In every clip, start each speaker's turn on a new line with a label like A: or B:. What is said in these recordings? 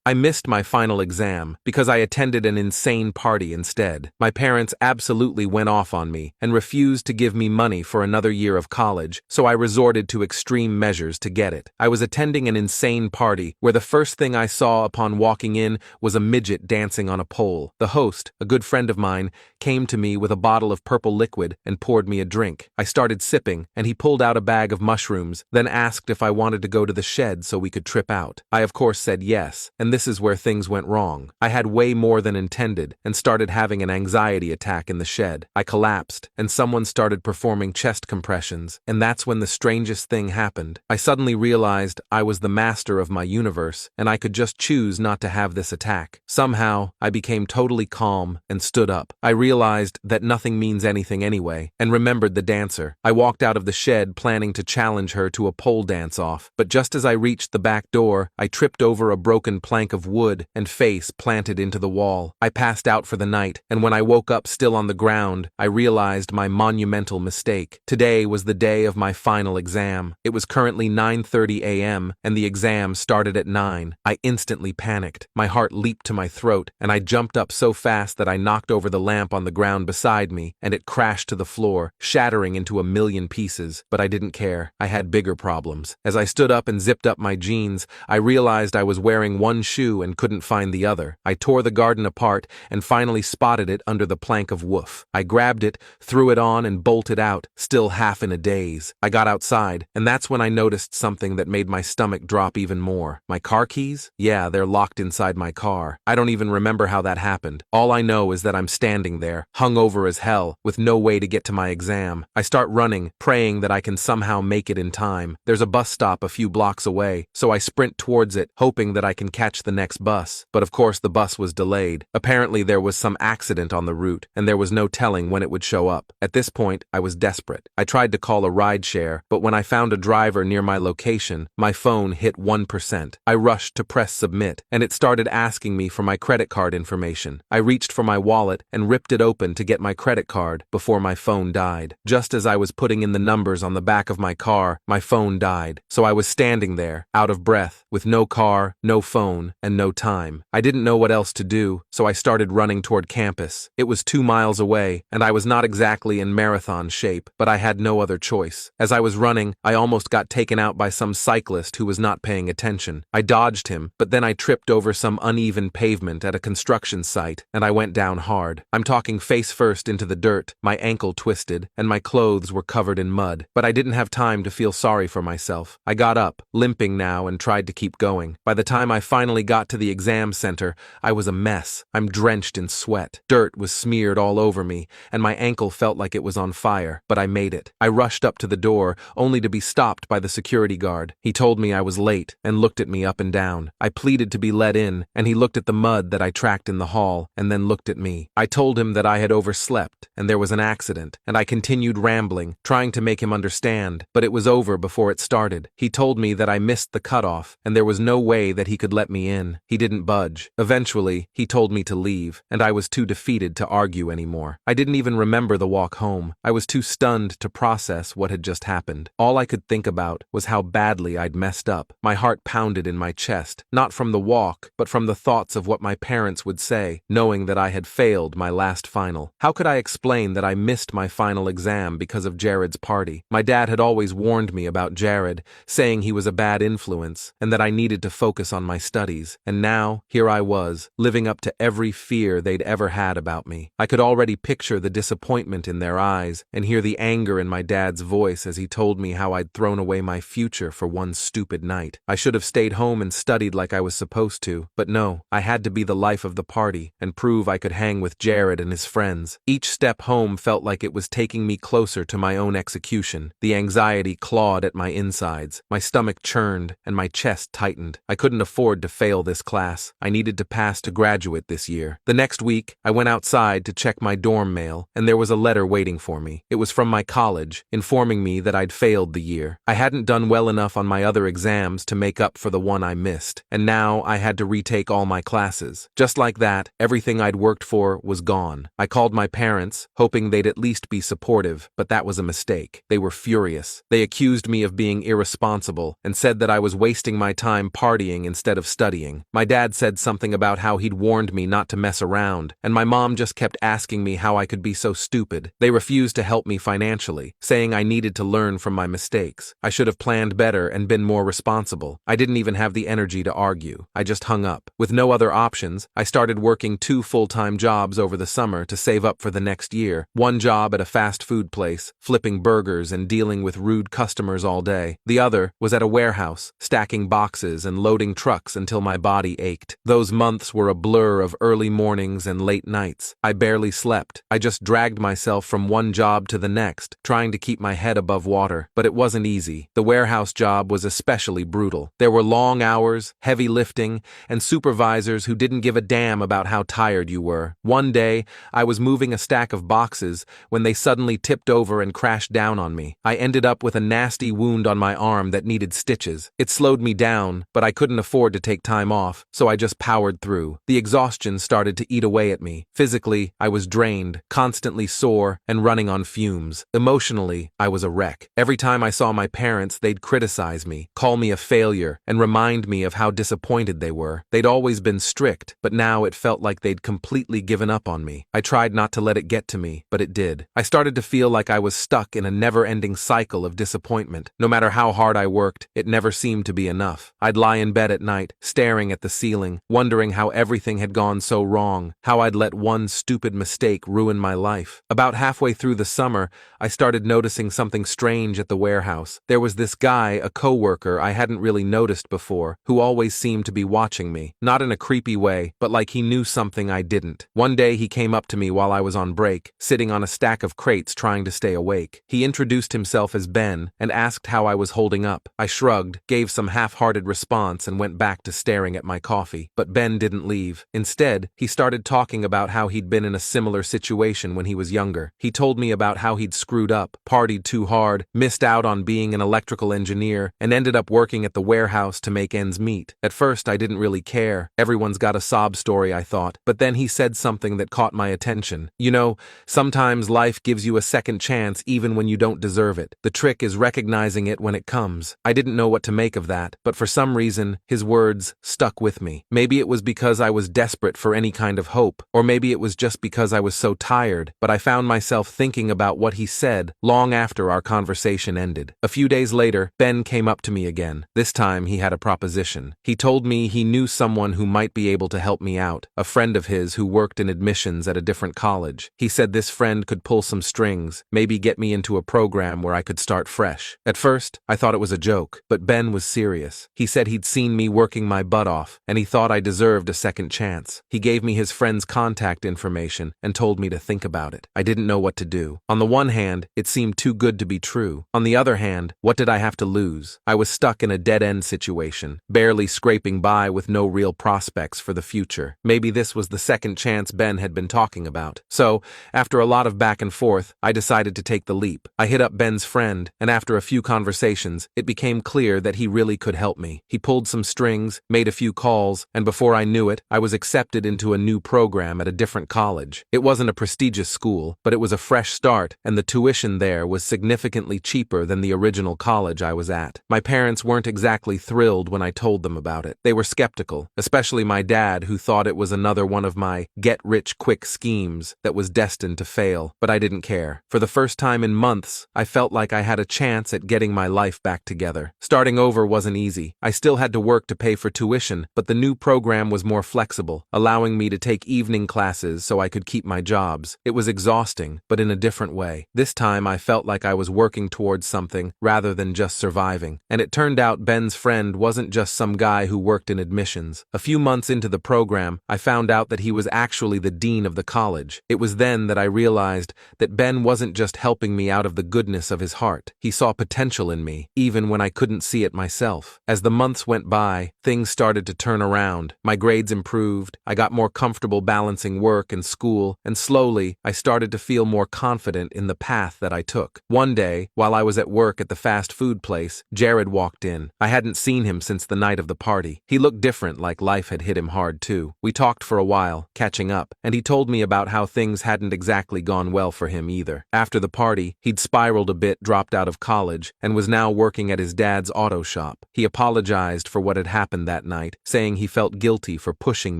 A: I missed my final exam because I attended an insane party instead. My parents absolutely went off on me and refused to give me money for another year of college, so I resorted to extreme measures to get it. I was attending an insane party where the first thing I saw upon walking in was a midget dancing on a pole. The host, a good friend of mine, came to me with a bottle of purple liquid and poured me a drink. I started sipping, and he pulled out a bag of mushrooms, then asked if I wanted to go to the shed so we could trip out. I of course said yes, and this is where things went wrong. I had way more than intended and started having an anxiety attack in the shed. I collapsed, and someone started performing chest compressions, and that's when the strangest thing happened. I suddenly realized I was the master of my universe, and I could just choose not to have this attack. Somehow, I became totally calm and stood up. I realized that nothing means anything anyway, and remembered the dancer. I walked out of the shed planning to challenge her to a pole dance-off, but just as I reached the back door, I tripped over a broken plank of wood and face planted into the wall. I passed out for the night, and when I woke up still on the ground, I realized my monumental mistake. Today was the day of my final exam. It was currently 9:30 a.m., and the exam started at 9. I instantly panicked. My heart leaped to my throat, and I jumped up so fast that I knocked over the lamp on the ground beside me, and it crashed to the floor, shattering into a million pieces. But I didn't care. I had bigger problems. As I stood up and zipped up my jeans, I realized I was wearing one shoe and couldn't find the other. I tore the garden apart and finally spotted it under the plank of woof. I grabbed it, threw it on, and bolted out, still half in a daze. I got outside, and that's when I noticed something that made my stomach drop even more. My car keys? Yeah, they're locked inside my car. I don't even remember how that happened. All I know is that I'm standing there, hungover as hell, with no way to get to my exam. I start running, praying that I can somehow make it in time. There's a bus stop a few blocks away, so I sprint towards it, hoping that I can catch the next bus. But of course the bus was delayed. Apparently there was some accident on the route, and there was no telling when it would show up. At this point, I was desperate. I tried to call a rideshare, but when I found a driver near my location, my phone hit 1%. I rushed to press submit, and it started asking me for my credit card information. I reached for my wallet and ripped it open to get my credit card before my phone died. Just as I was putting in the numbers on the back of my car, my phone died. So I was standing there, out of breath, with no car, no phone, and no time. I didn't know what else to do, so I started running toward campus. It was 2 miles away, and I was not exactly in marathon shape, but I had no other choice. As I was running, I almost got taken out by some cyclist who was not paying attention. I dodged him, but then I tripped over some uneven pavement at a construction site, and I went down hard. I'm talking face first into the dirt, my ankle twisted, and my clothes were covered in mud. But I didn't have time to feel sorry for myself. I got up, limping now, and tried to keep going. By the time I finally got to the exam center, I was a mess. I'm drenched in sweat. Dirt was smeared all over me, and my ankle felt like it was on fire, but I made it. I rushed up to the door, only to be stopped by the security guard. He told me I was late and looked at me up and down. I pleaded to be let in, and he looked at the mud that I tracked in the hall, and then looked at me. I told him that I had overslept, and there was an accident, and I continued rambling, trying to make him understand, but it was over before it started. He told me that I missed the cutoff, and there was no way that he could let me in. He didn't budge. Eventually, he told me to leave, and I was too defeated to argue anymore. I didn't even remember the walk home. I was too stunned to process what had just happened. All I could think about was how badly I'd messed up. My heart pounded in my chest, not from the walk, but from the thoughts of what my parents would say, knowing that I had failed my last final. How could I explain that I missed my final exam because of Jared's party? My dad had always warned me about Jared, saying he was a bad influence, and that I needed to focus on my studies. And now, here I was, living up to every fear they'd ever had about me. I could already picture the disappointment in their eyes, and hear the anger in my dad's voice as he told me how I'd thrown away my future for one stupid night. I should have stayed home and studied like I was supposed to, but no, I had to be the life of the party, and prove I could hang with Jared and his friends. Each step home felt like it was taking me closer to my own execution. The anxiety clawed at my insides. My stomach churned, and my chest tightened. I couldn't afford to fail this class. I needed to pass to graduate this year. The next week, I went outside to check my dorm mail, and there was a letter waiting for me. It was from my college, informing me that I'd failed the year. I hadn't done well enough on my other exams to make up for the one I missed, and now I had to retake all my classes. Just like that, everything I'd worked for was gone. I called my parents, hoping they'd at least be supportive, but that was a mistake. They were furious. They accused me of being irresponsible and said that I was wasting my time partying instead of studying. studying. My dad said something about how he'd warned me not to mess around, and my mom just kept asking me how I could be so stupid. They refused to help me financially, saying I needed to learn from my mistakes. I should have planned better and been more responsible. I didn't even have the energy to argue. I just hung up. With no other options, I started working 2 full-time jobs over the summer to save up for the next year. One job at a fast food place, flipping burgers and dealing with rude customers all day. The other was at a warehouse, stacking boxes and loading trucks until my body ached. Those months were a blur of early mornings and late nights. I barely slept. I just dragged myself from one job to the next, trying to keep my head above water. But it wasn't easy. The warehouse job was especially brutal. There were long hours, heavy lifting, and supervisors who didn't give a damn about how tired you were. One day, I was moving a stack of boxes when they suddenly tipped over and crashed down on me. I ended up with a nasty wound on my arm that needed stitches. It slowed me down, but I couldn't afford to take time off, so I just powered through. The exhaustion started to eat away at me. Physically, I was drained, constantly sore, and running on fumes. Emotionally, I was a wreck. Every time I saw my parents, they'd criticize me, call me a failure, and remind me of how disappointed they were. They'd always been strict, but now it felt like they'd completely given up on me. I tried not to let it get to me, but it did. I started to feel like I was stuck in a never-ending cycle of disappointment. No matter how hard I worked, it never seemed to be enough. I'd lie in bed at night, staring at the ceiling, wondering how everything had gone so wrong, how I'd let one stupid mistake ruin my life. About halfway through the summer, I started noticing something strange at the warehouse. There was this guy, a coworker I hadn't really noticed before, who always seemed to be watching me. Not in a creepy way, but like he knew something I didn't. One day he came up to me while I was on break, sitting on a stack of crates trying to stay awake. He introduced himself as Ben and asked how I was holding up. I shrugged, gave some half-hearted response, and went back to staring at my coffee. But Ben didn't leave. Instead, he started talking about how he'd been in a similar situation when he was younger. He told me about how he'd screwed up, partied too hard, missed out on being an electrical engineer, and ended up working at the warehouse to make ends meet. At first, I didn't really care. Everyone's got a sob story, I thought. But then he said something that caught my attention. You know, sometimes life gives you a second chance even when you don't deserve it. The trick is recognizing it when it comes. I didn't know what to make of that, but for some reason, his words stuck with me. Maybe it was because I was desperate for any kind of hope, or maybe it was just because I was so tired, but I found myself thinking about what he said long after our conversation ended. A few days later, Ben came up to me again. This time, he had a proposition. He told me he knew someone who might be able to help me out, a friend of his who worked in admissions at a different college. He said this friend could pull some strings, maybe get me into a program where I could start fresh. At first, I thought it was a joke, but Ben was serious. He said he'd seen me working my butt off, and he thought I deserved a second chance. He gave me his friend's contact information and told me to think about it. I didn't know what to do. On the one hand, it seemed too good to be true. On the other hand, what did I have to lose? I was stuck in a dead-end situation, barely scraping by with no real prospects for the future. Maybe this was the second chance Ben had been talking about. So, after a lot of back and forth, I decided to take the leap. I hit up Ben's friend, and after a few conversations, it became clear that he really could help me. He pulled some strings, made a few calls, and before I knew it, I was accepted into a new program at a different college. It wasn't a prestigious school, but it was a fresh start, and the tuition there was significantly cheaper than the original college I was at. My parents weren't exactly thrilled when I told them about it. They were skeptical, especially my dad, who thought it was another one of my get-rich-quick schemes that was destined to fail, but I didn't care. For the first time in months, I felt like I had a chance at getting my life back together. Starting over wasn't easy. I still had to work to pay for tuition, but the new program was more flexible, allowing me to take evening classes so I could keep my jobs. It was exhausting, but in a different way. This time I felt like I was working towards something rather than just surviving. And it turned out Ben's friend wasn't just some guy who worked in admissions. A few months into the program, I found out that he was actually the dean of the college. It was then that I realized that Ben wasn't just helping me out of the goodness of his heart. He saw potential in me, even when I couldn't see it myself. As the months went by, things started to turn around. My grades improved, I got more comfortable balancing work and school, and slowly, I started to feel more confident in the path that I took. One day, while I was at work at the fast food place, Jared walked in. I hadn't seen him since the night of the party. He looked different, like life had hit him hard too. We talked for a while, catching up, and he told me about how things hadn't exactly gone well for him either. After the party, he'd spiraled a bit, dropped out of college, and was now working at his dad's auto shop. He apologized for what had happened that night, saying he felt guilty for pushing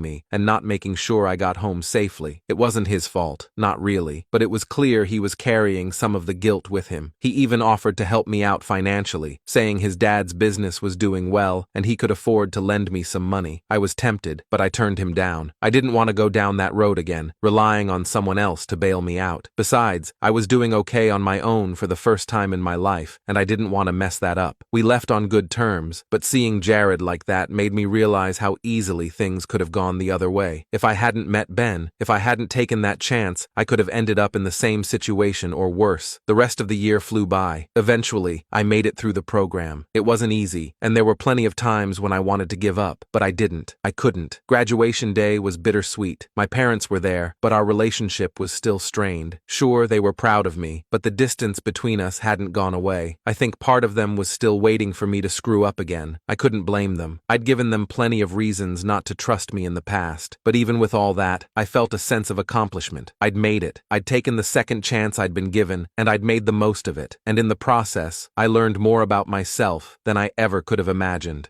A: me and not making sure I got home safely. It wasn't his fault, not really, but it was clear he was carrying some of the guilt with him. He even offered to help me out financially, saying his dad's business was doing well and he could afford to lend me some money. I was tempted, but I turned him down. I didn't want to go down that road again, relying on someone else to bail me out. Besides, I was doing okay on my own for the first time in my life, and I didn't want to mess that up. We left on good terms, but seeing Jared like that made me realize how easily things could have gone the other way. If I hadn't met Ben, if I hadn't taken that chance, I could have ended up in the same situation or worse. The rest of the year flew by. Eventually, I made it through the program. It wasn't easy, and there were plenty of times when I wanted to give up, but I didn't. I couldn't. Graduation day was bittersweet. My parents were there, but our relationship was still strained. Sure, they were proud of me, but the distance between us hadn't gone away. I think part of them was still waiting for me to screw up again. I couldn't blame them. I'd given them plenty of reasons not to trust me in the past, but even with all that, I felt a sense of accomplishment. I'd made it. I'd taken the second chance I'd been given, and I'd made the most of it. And in the process, I learned more about myself than I ever could have imagined.